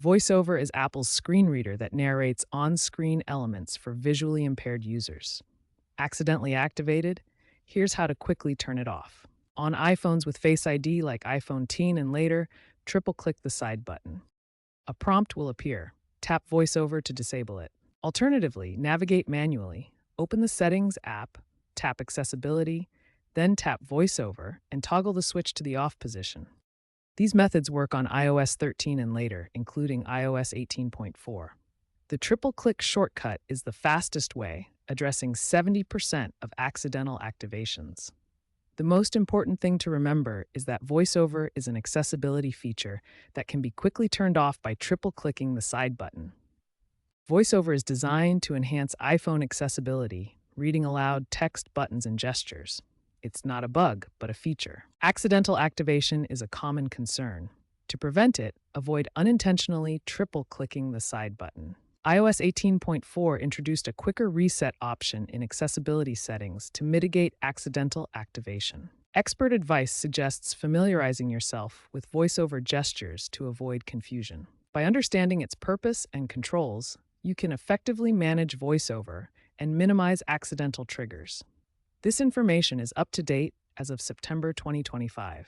VoiceOver is Apple's screen reader that narrates on-screen elements for visually impaired users. Accidentally activated? Here's how to quickly turn it off. On iPhones with Face ID like iPhone 10 and later, triple-click the side button. A prompt will appear. Tap VoiceOver to disable it. Alternatively, navigate manually. Open the Settings app, tap Accessibility, then tap VoiceOver and toggle the switch to the off position. These methods work on iOS 13 and later, including iOS 18.4. The triple-click shortcut is the fastest way, addressing 70% of accidental activations. The most important thing to remember is that VoiceOver is an accessibility feature that can be quickly turned off by triple-clicking the side button. VoiceOver is designed to enhance iPhone accessibility, reading aloud text, buttons, and gestures. It's not a bug, but a feature. Accidental activation is a common concern. To prevent it, avoid unintentionally triple-clicking the side button. iOS 18.4 introduced a quicker reset option in accessibility settings to mitigate accidental activation. Expert advice suggests familiarizing yourself with VoiceOver gestures to avoid confusion. By understanding its purpose and controls, you can effectively manage VoiceOver and minimize accidental triggers. This information is up to date as of September 2025.